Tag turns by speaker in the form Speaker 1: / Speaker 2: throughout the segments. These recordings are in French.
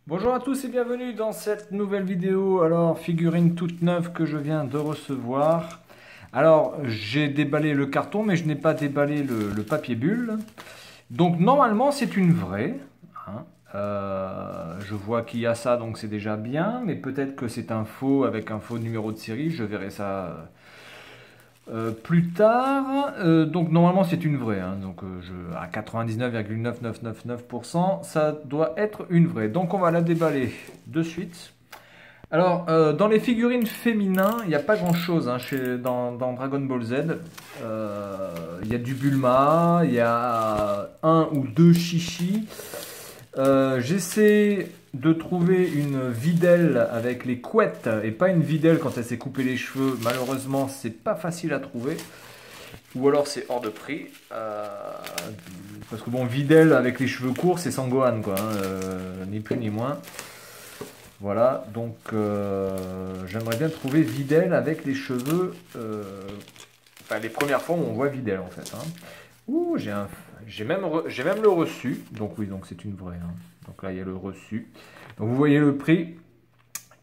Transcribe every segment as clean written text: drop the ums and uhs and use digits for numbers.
Speaker 1: Bonjour à tous et bienvenue dans cette nouvelle vidéo. Alors, figurine toute neuve que je viens de recevoir. Alors, j'ai déballé le carton, mais je n'ai pas déballé le papier bulle. Donc, normalement, c'est une vraie, hein. Je vois qu'il y a ça, donc c'est déjà bien. Mais peut-être que c'est un faux avec un faux numéro de série. Je verrai ça plus tard. Donc, normalement, c'est une vraie, hein. Donc, à 99,9999%, ça doit être une vraie. Donc, on va la déballer de suite. Alors, dans les figurines féminins, il n'y a pas grand-chose, hein, dans Dragon Ball Z. Il y a du Bulma, il y a un ou deux Chichi. J'essaie de trouver une Videl avec les couettes et pas une Videl quand elle s'est coupé les cheveux. Malheureusement, c'est pas facile à trouver. Ou alors c'est hors de prix. Parce que bon, Videl avec les cheveux courts, c'est Sangohan, quoi, hein, ni plus ni moins. Voilà, donc j'aimerais bien trouver Videl avec les cheveux. Enfin, les premières fois où on voit Videl en fait, hein. Ouh, j'ai même le reçu. Donc oui, donc c'est une vraie, hein. Donc là, il y a le reçu. Donc vous voyez le prix,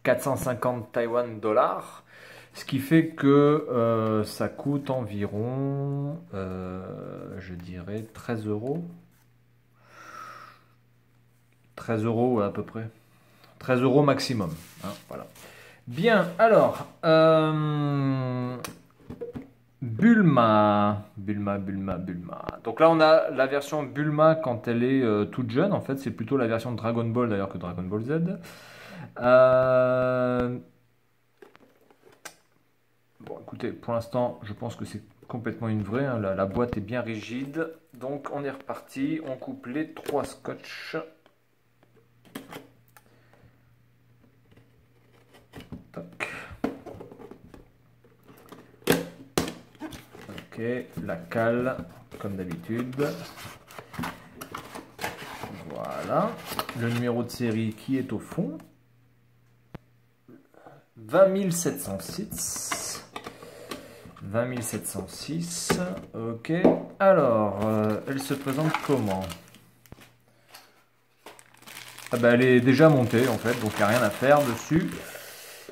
Speaker 1: 450 Taïwan dollars. Ce qui fait que ça coûte environ, je dirais, 13 euros. 13 euros ouais, à peu près. 13 euros maximum, hein, voilà. Bien, alors, Bulma. Donc là, on a la version Bulma quand elle est toute jeune. En fait, c'est plutôt la version de Dragon Ball d'ailleurs que Dragon Ball Z. Euh, Bon, écoutez, pour l'instant, je pense que c'est complètement une vraie, hein. La boîte est bien rigide. Donc, on est reparti. On coupe les trois scotch. Tac. Ok, la cale, comme d'habitude. Voilà. Le numéro de série qui est au fond. 20 706. 20 706. Ok. Alors, elle se présente comment? Ah bah, elle est déjà montée en fait, donc il n'y a rien à faire dessus.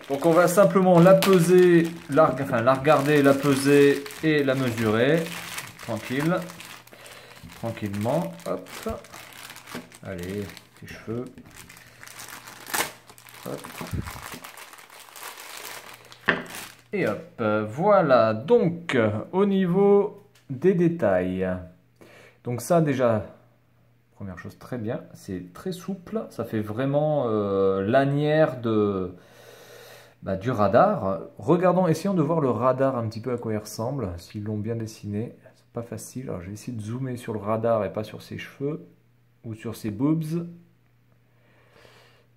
Speaker 1: Donc on va simplement la peser, enfin la regarder, la peser et la mesurer. Tranquille. Tranquillement. Hop. Allez, tes cheveux. Hop. Et hop, voilà, donc au niveau des détails. Donc ça déjà, première chose très bien, c'est très souple, ça fait vraiment lanière du radar. Regardons, essayons de voir le radar un petit peu à quoi il ressemble, s'ils l'ont bien dessiné. C'est pas facile, alors je vais essayer de zoomer sur le radar et pas sur ses cheveux ou sur ses boobs.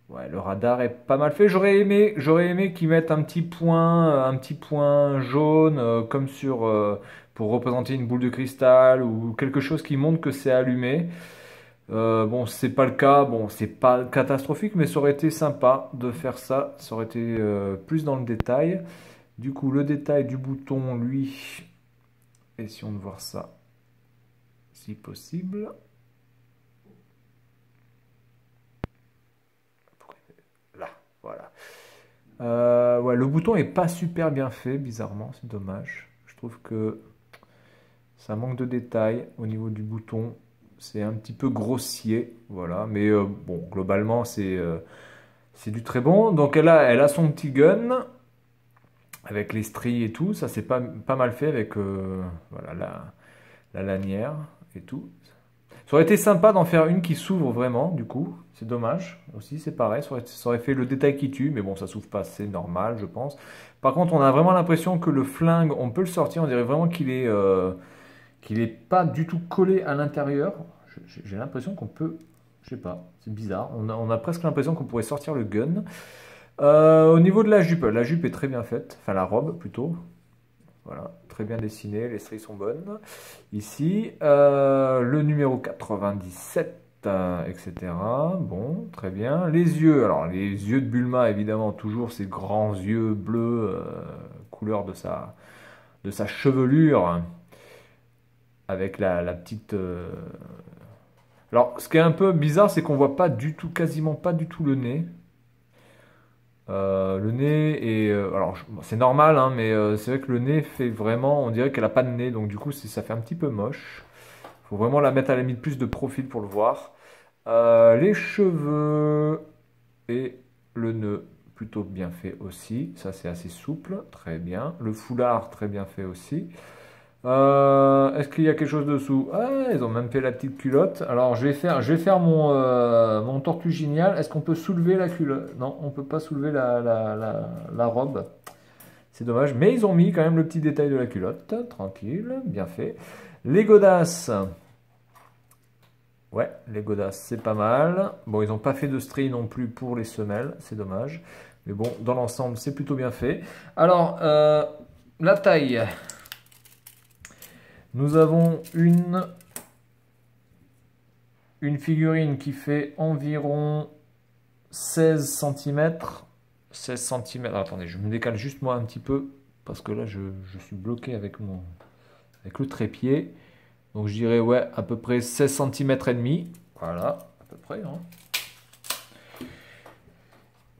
Speaker 1: Ouais, le radar est pas mal fait. J'aurais aimé qu'ils mettent un petit point jaune, comme sur, pour représenter une boule de cristal ou quelque chose qui montre que c'est allumé. Bon, c'est pas le cas. Bon, c'est pas catastrophique, mais ça aurait été sympa de faire ça. Ça aurait été plus dans le détail. Du coup, le détail du bouton, lui, essayons de voir ça, si possible. Là, voilà. Ouais, le bouton est pas super bien fait, bizarrement, c'est dommage. Je trouve que ça manque de détails au niveau du bouton. C'est un petit peu grossier, voilà. Mais bon, globalement, c'est du très bon. Donc elle a son petit gun avec les stries et tout. Ça, c'est pas mal fait avec voilà, la lanière et tout. Ça aurait été sympa d'en faire une qui s'ouvre vraiment, du coup. C'est dommage aussi, c'est pareil. Ça aurait fait le détail qui tue, mais bon, ça s'ouvre pas, c'est normal, je pense. Par contre, on a vraiment l'impression que le flingue, on peut le sortir. On dirait vraiment qu'il est pas du tout collé à l'intérieur. J'ai l'impression qu'on peut, je sais pas, c'est bizarre. On a presque l'impression qu'on pourrait sortir le gun. Au niveau de la jupe est très bien faite. Enfin, la robe plutôt. Voilà, très bien dessiné, les stries sont bonnes. Ici, le numéro 97, etc. Bon, très bien. Les yeux, alors les yeux de Bulma, évidemment, toujours ces grands yeux bleus, couleur de sa chevelure, avec la petite... Alors, ce qui est un peu bizarre, c'est qu'on voit pas du tout, quasiment pas du tout le nez. Le nez est... alors, bon, c'est normal, hein, mais c'est vrai que le nez fait vraiment... On dirait qu'elle a pas de nez, donc du coup, ça fait un petit peu moche. Faut vraiment la mettre à la limite plus de profil pour le voir. Les cheveux et le nœud, plutôt bien fait aussi. Ça, c'est assez souple, très bien. Le foulard, très bien fait aussi. Est-ce qu'il y a quelque chose dessous? Ah, ils ont même fait la petite culotte. Alors, je vais faire mon tortue génial. Est-ce qu'on peut soulever la culotte? Non, on peut pas soulever la robe. C'est dommage. Mais ils ont mis quand même le petit détail de la culotte. Tranquille, bien fait. Les godasses. Ouais, les godasses, c'est pas mal. Bon, ils n'ont pas fait de strie non plus pour les semelles. C'est dommage. Mais bon, dans l'ensemble, c'est plutôt bien fait. Alors, la taille. Nous avons une figurine qui fait environ 16 cm. 16 cm. Alors, attendez, je me décale juste moi un petit peu parce que là, je suis bloqué avec le trépied. Donc, je dirais, ouais, à peu près 16 cm et demi. Voilà, à peu près. Hein.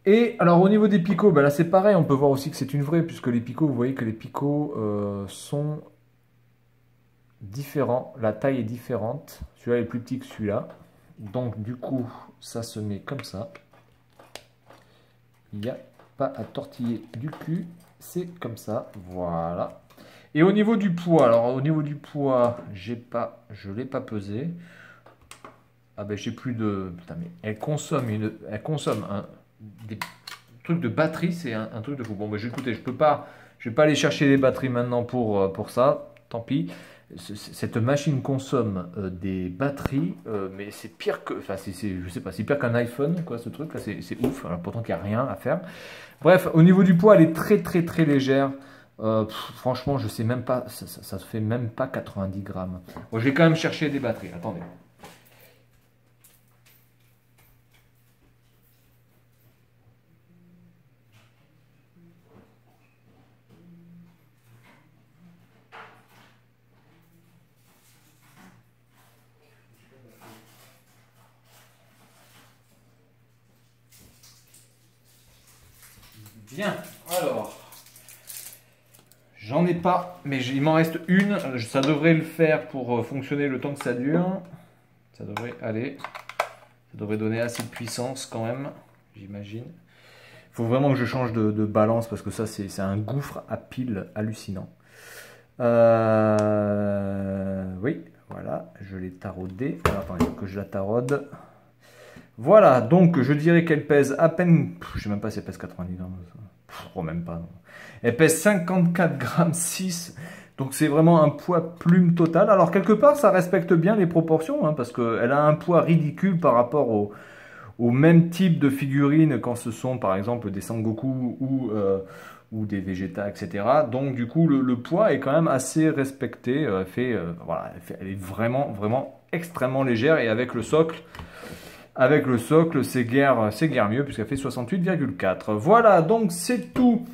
Speaker 1: Et alors, au niveau des picots, ben là, c'est pareil. On peut voir aussi que c'est une vraie puisque les picots, vous voyez que les picots sont différent, la taille est différente. Celui-là est plus petit que celui-là. Donc du coup, ça se met comme ça. Il n'y a pas à tortiller du cul. C'est comme ça. Voilà. Et au niveau du poids, alors au niveau du poids, je ne l'ai pas pesé. Ah ben j'ai plus de... Putain, mais elle consomme des trucs de batterie, c'est un truc de fou. Bon ben écoutez, je vais pas aller chercher les batteries maintenant pour ça. Tant pis. Cette machine consomme des batteries, mais c'est pire que, enfin, je sais pas, c'est pire qu'un iPhone, quoi, ce truc là, c'est ouf. Alors, pourtant qu'il n'y a rien à faire. Bref, au niveau du poids, elle est très légère. Franchement, je sais même pas, ça se fait même pas 90 grammes. Bon, je vais quand même chercher des batteries. Attendez. Bien, alors, j'en ai pas, mais il m'en reste une. Ça devrait le faire pour fonctionner le temps que ça dure. Ça devrait aller. Ça devrait donner assez de puissance quand même, j'imagine. Il faut vraiment que je change de balance parce que ça, c'est un gouffre à piles hallucinant. Oui, voilà, je l'ai taraudé. Alors, attends, il faut que je la taraude. Voilà, donc je dirais qu'elle pèse à peine, je ne sais même pas si elle pèse 90 grammes, même pas. Non. Elle pèse 54 grammes 6, donc c'est vraiment un poids plume total. Alors quelque part, ça respecte bien les proportions, hein, parce qu'elle a un poids ridicule par rapport au même type de figurines quand ce sont par exemple des Sangoku ou des Vegeta, etc. Donc du coup, le poids est quand même assez respecté. Voilà, elle est vraiment extrêmement légère et avec le socle... Avec le socle, c'est guère mieux puisqu'elle fait 68,4. Voilà, donc c'est tout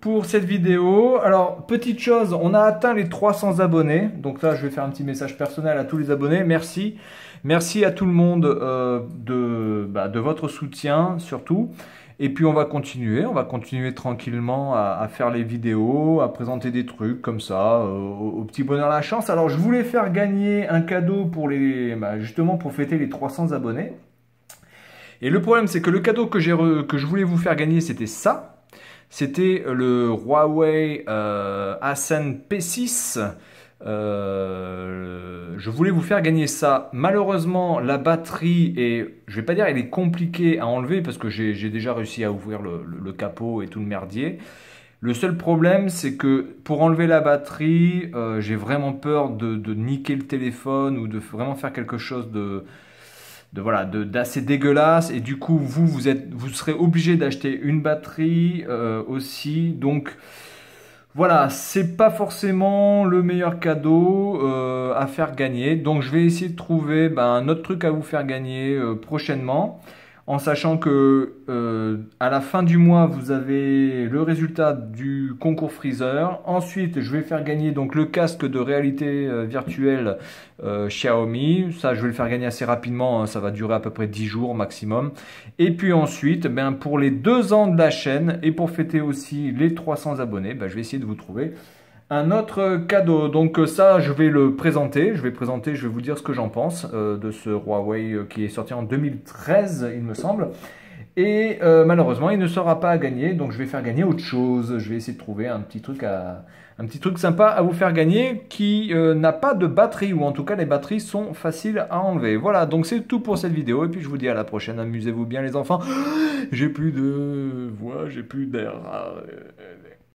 Speaker 1: pour cette vidéo. Alors, petite chose, on a atteint les 300 abonnés. Donc là, je vais faire un petit message personnel à tous les abonnés. Merci. Merci à tout le monde de votre soutien, surtout. Et puis, on va continuer tranquillement à faire les vidéos, à présenter des trucs comme ça, au petit bonheur la chance. Alors, je voulais faire gagner un cadeau pour justement pour fêter les 300 abonnés. Et le problème, c'est que le cadeau que je voulais vous faire gagner, c'était ça. C'était le Huawei Ascend P6. Je voulais vous faire gagner ça. Malheureusement, la batterie est, je vais pas dire elle est compliquée à enlever parce que j'ai déjà réussi à ouvrir le capot et tout le merdier. Le seul problème, c'est que pour enlever la batterie, j'ai vraiment peur de niquer le téléphone ou de vraiment faire quelque chose d'assez dégueulasse, et du coup vous serez obligé d'acheter une batterie aussi, donc voilà, c'est pas forcément le meilleur cadeau à faire gagner, donc je vais essayer de trouver un autre truc à vous faire gagner prochainement. en sachant que à la fin du mois, vous avez le résultat du concours Freezer. Ensuite, je vais faire gagner donc le casque de réalité virtuelle Xiaomi. Ça, je vais le faire gagner assez rapidement, hein. Ça va durer à peu près 10 jours maximum. Et puis ensuite, ben, pour les 2 ans de la chaîne et pour fêter aussi les 300 abonnés, ben, je vais essayer de vous trouver un autre cadeau. Donc ça, je vais le présenter. Je vais vous dire ce que j'en pense de ce Huawei qui est sorti en 2013, il me semble. Et malheureusement, il ne sera pas à gagner. Donc je vais faire gagner autre chose. Je vais essayer de trouver un petit truc sympa à vous faire gagner qui n'a pas de batterie, ou en tout cas les batteries sont faciles à enlever. Voilà, donc c'est tout pour cette vidéo. Et puis je vous dis à la prochaine. Amusez-vous bien les enfants. J'ai plus de voix, j'ai plus d'air.